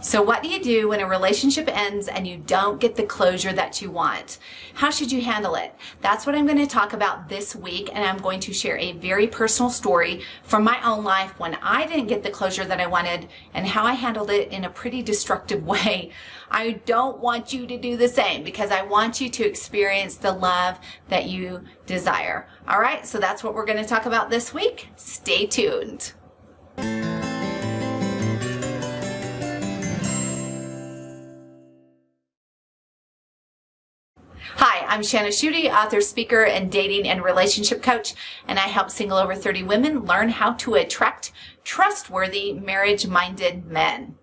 So what do you do when a relationship ends and you don't get the closure that you want? How should you handle it? That's what I'm going to talk about this week, and I'm going to share a very personal story from my own life when I didn't get the closure that I wanted and how I handled it in a pretty destructive way. I don't want you to do the same because I want you to experience the love that you desire. All right, so that's what we're going to talk about this week. Stay tuned. Hi, I'm Shana Schutte, author, speaker, and dating and relationship coach, and I help single over 30 women learn how to attract trustworthy, marriage-minded men.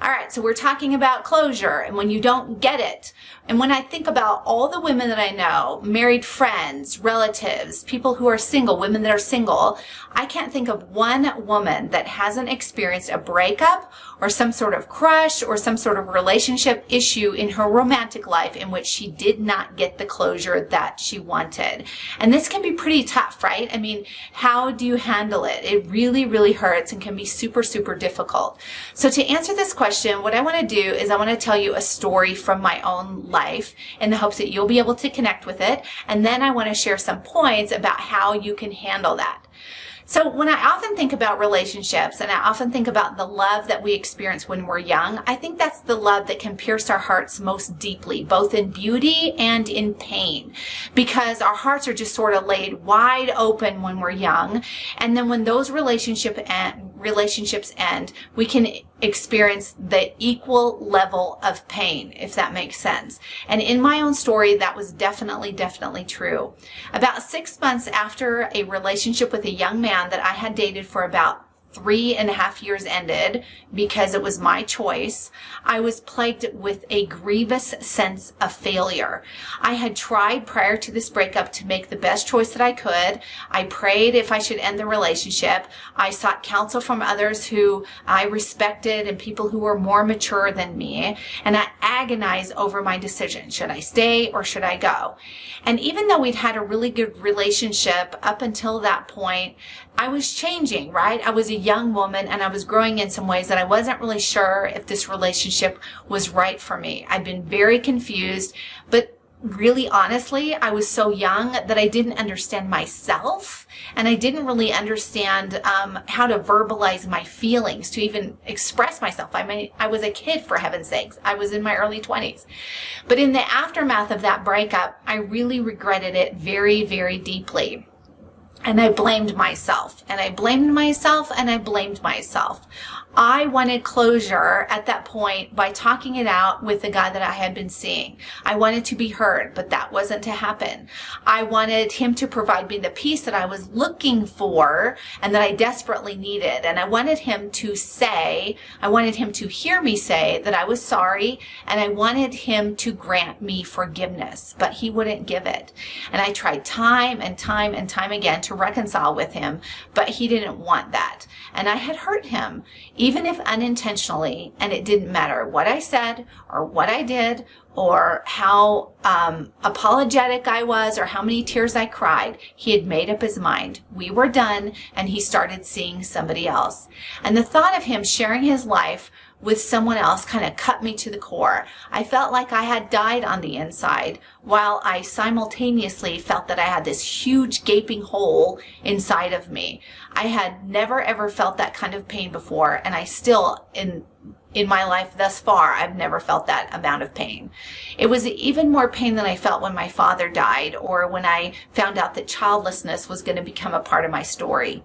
All right, so we're talking about closure and when you don't get it. And when I think about all the women that I know, married friends, relatives, people who are single, women that are single, I can't think of one woman that hasn't experienced a breakup or some sort of crush or some sort of relationship issue in her romantic life in which she did not get the closure that she wanted. And this can be pretty tough, right? I mean, how do you handle it? It really, really hurts and can be super, super difficult. So to answer this question, what I want to do is I want to tell you a story from my own life in the hopes that you'll be able to connect with it. And then I want to share some points about how you can handle that. So when I often think about relationships and I often think about the love that we experience when we're young, I think that's the love that can pierce our hearts most deeply, both in beauty and in pain, because our hearts are just sort of laid wide open when we're young. And then when those relationships end, we can experience the equal level of pain, if that makes sense. And in my own story, that was definitely true. About 6 months after a relationship with a young man that I had dated for about 3.5 years ended, because it was my choice, I was plagued with a grievous sense of failure. I had tried prior to this breakup to make the best choice that I could. I prayed if I should end the relationship. I sought counsel from others who I respected and people who were more mature than me. And I agonized over my decision. Should I stay or should I go? And even though we'd had a really good relationship up until that point, I was changing, right? I was a young woman and I was growing in some ways that I wasn't really sure if this relationship was right for me. I'd been very confused, but really honestly, I was so young that I didn't understand myself and I didn't really understand how to verbalize my feelings, to even express myself. I mean, I was a kid, for heaven's sakes. I was in my early 20s. But in the aftermath of that breakup, I really regretted it very, very deeply. And I blamed myself, and I blamed myself, and I blamed myself. I wanted closure at that point by talking it out with the guy that I had been seeing. I wanted to be heard, but that wasn't to happen. I wanted him to provide me the peace that I was looking for and that I desperately needed. And I wanted him to hear me say that I was sorry, and I wanted him to grant me forgiveness, but he wouldn't give it. And I tried time and time and time again to reconcile with him, but he didn't want that. And I had hurt him, even if unintentionally, and it didn't matter what I said or what I did or how apologetic I was or how many tears I cried. He had made up his mind. We were done, and he started seeing somebody else. And the thought of him sharing his life with someone else kind of cut me to the core. I felt like I had died on the inside, while I simultaneously felt that I had this huge gaping hole inside of me. I had never ever felt that kind of pain before, and I still, in my life thus far, I've never felt that amount of pain. It was even more pain than I felt when my father died, or when I found out that childlessness was going to become a part of my story.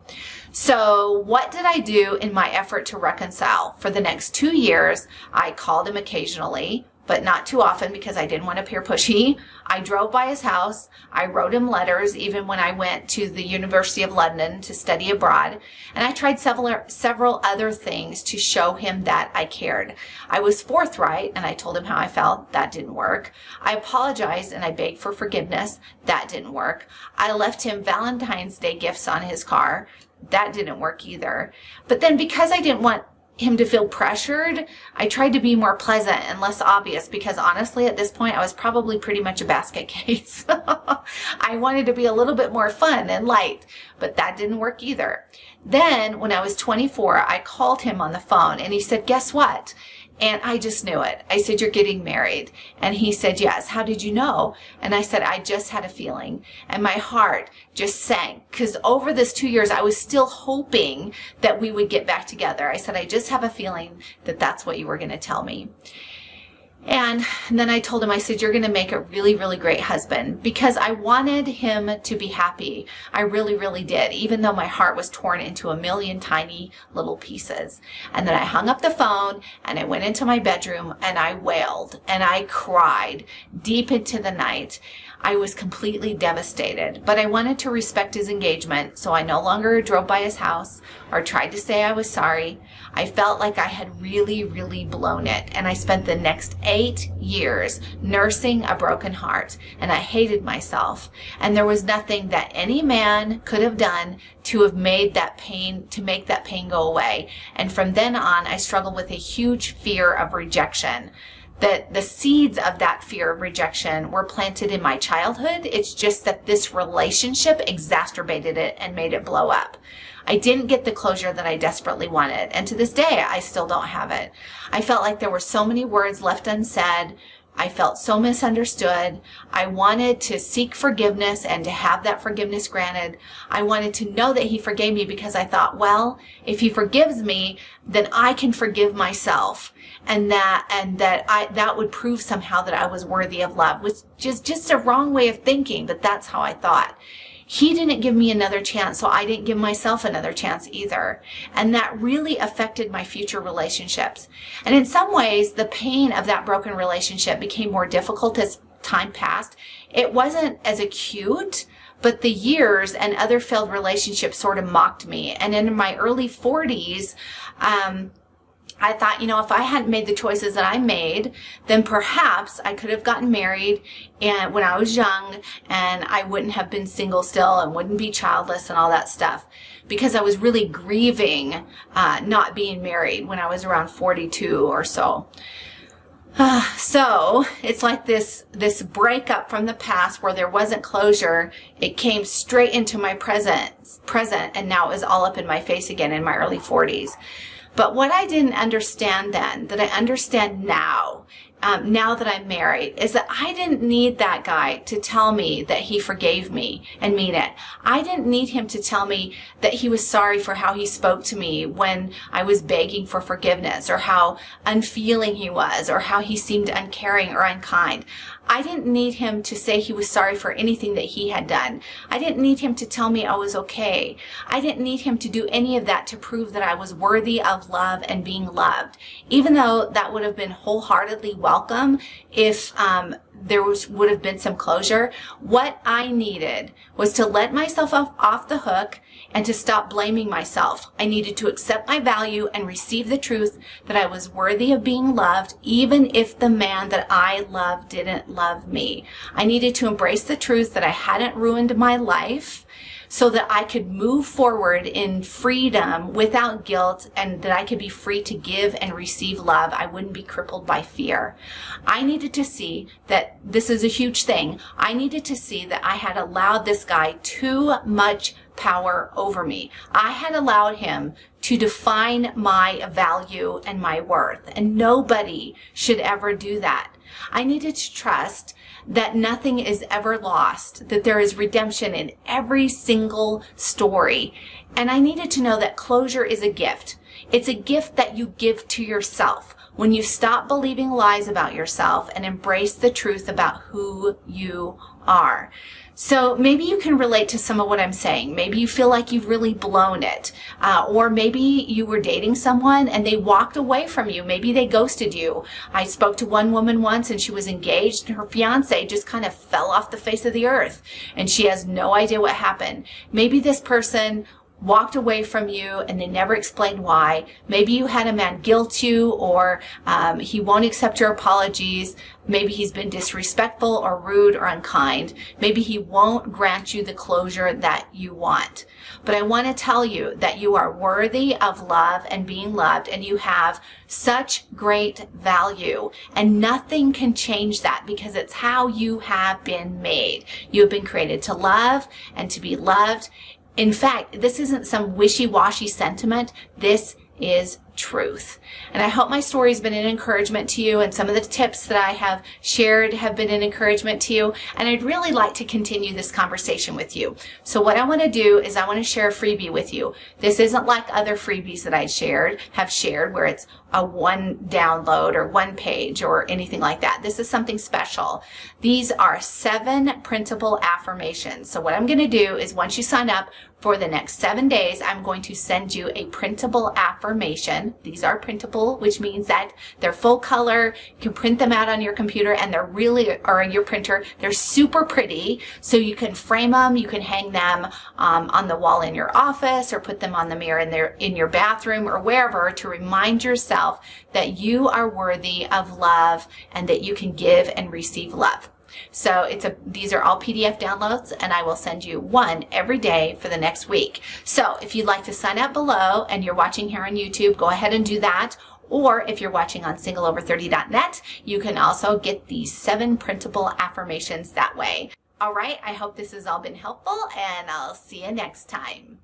So what did I do in my effort to reconcile? For the next 2 years, I called him occasionally, but not too often because I didn't want to appear pushy. I drove by his house. I wrote him letters even when I went to the University of London to study abroad. And I tried several other things to show him that I cared. I was forthright and I told him how I felt. That didn't work. I apologized and I begged for forgiveness. That didn't work. I left him Valentine's Day gifts on his car. That didn't work either. But then because I didn't want him to feel pressured, I tried to be more pleasant and less obvious, because honestly at this point I was probably pretty much a basket case. I wanted to be a little bit more fun and light, but that didn't work either. Then when I was 24, I called him on the phone and he said, guess what? And I just knew it. I said, "You're getting married." And he said, "Yes." "How did you know?" And I said, "I just had a feeling." And my heart just sank, because over this 2 years, I was still hoping that we would get back together. I said, "I just have a feeling that that's what you were going to tell me." And then I told him, I said, "You're going to make a really, really great husband," because I wanted him to be happy. I really, really did, even though my heart was torn into a million tiny little pieces. And then I hung up the phone and I went into my bedroom and I wailed and I cried deep into the night. I was completely devastated, but I wanted to respect his engagement, so I no longer drove by his house or tried to say I was sorry. I felt like I had really, really blown it, and I spent the next 8 years nursing a broken heart, and I hated myself, and there was nothing that any man could have done to have made that pain, to make that pain go away. And from then on, I struggled with a huge fear of rejection. That the seeds of that fear of rejection were planted in my childhood. It's just that this relationship exacerbated it and made it blow up. I didn't get the closure that I desperately wanted. And to this day, I still don't have it. I felt like there were so many words left unsaid. I felt so misunderstood. I wanted to seek forgiveness and to have that forgiveness granted. I wanted to know that he forgave me, because I thought, well, if he forgives me, then I can forgive myself. And that would prove somehow that I was worthy of love, which is just a wrong way of thinking, but that's how I thought. He didn't give me another chance, so I didn't give myself another chance either. And that really affected my future relationships. And in some ways, the pain of that broken relationship became more difficult as time passed. It wasn't as acute, but the years and other failed relationships sort of mocked me. And in my early 40s, I thought, if I hadn't made the choices that I made, then perhaps I could have gotten married and when I was young, and I wouldn't have been single still and wouldn't be childless and all that stuff, because I was really grieving not being married when I was around 42 or so. So it's like this breakup from the past where there wasn't closure. It came straight into my present, and now it is all up in my face again in my early 40s. But what I didn't understand then, that I understand now, now that I'm married, is that I didn't need that guy to tell me that he forgave me and mean it. I didn't need him to tell me that he was sorry for how he spoke to me when I was begging for forgiveness, or how unfeeling he was, or how he seemed uncaring or unkind. I didn't need him to say he was sorry for anything that he had done. I didn't need him to tell me I was okay. I didn't need him to do any of that to prove that I was worthy of love and being loved, even though that would have been wholeheartedly welcome if would have been some closure. What I needed was to let myself off the hook and to stop blaming myself. I needed to accept my value and receive the truth that I was worthy of being loved, even if the man that I loved didn't love me. I needed to embrace the truth that I hadn't ruined my life, so that I could move forward in freedom without guilt, and that I could be free to give and receive love. I wouldn't be crippled by fear. I needed to see that this is a huge thing. I needed to see that I had allowed this guy too much power over me. I had allowed him to define my value and my worth, and nobody should ever do that. I needed to trust that nothing is ever lost, that there is redemption in every single story. And I needed to know that closure is a gift. It's a gift that you give to yourself when you stop believing lies about yourself and embrace the truth about who you are. So maybe you can relate to some of what I'm saying. Maybe you feel like you've really blown it. Or maybe you were dating someone and they walked away from you. Maybe they ghosted you. I spoke to one woman once, and she was engaged, and her fiance just kind of fell off the face of the earth, and she has no idea what happened. Maybe this person walked away from you and they never explained why. Maybe you had a man guilt you, or he won't accept your apologies. Maybe he's been disrespectful or rude or unkind. Maybe he won't grant you the closure that you want. But I want to tell you that you are worthy of love and being loved, and you have such great value, and nothing can change that, because it's how you have been made. You have been created to love and to be loved. In fact, this isn't some wishy-washy sentiment. This is truth. And I hope my story has been an encouragement to you, and some of the tips that I have shared have been an encouragement to you. And I'd really like to continue this conversation with you. So what I want to do is I want to share a freebie with you. This isn't like other freebies that I have shared where it's a one download or one page or anything like that. This is something special. These are 7 printable affirmations. So what I'm going to do is once you sign up for the next 7 days, I'm going to send you a printable affirmation. These are printable, which means that they're full color. You can print them out on your computer, and they're really, or your printer. They're super pretty. So you can frame them. You can hang them on the wall in your office, or put them on the mirror in your bathroom, or wherever, to remind yourself that you are worthy of love and that you can give and receive love. So these are all PDF downloads, and I will send you one every day for the next week. So if you'd like to sign up below and you're watching here on YouTube, go ahead and do that. Or if you're watching on singleover30.net, you can also get these 7 printable affirmations that way. All right, I hope this has all been helpful, and I'll see you next time.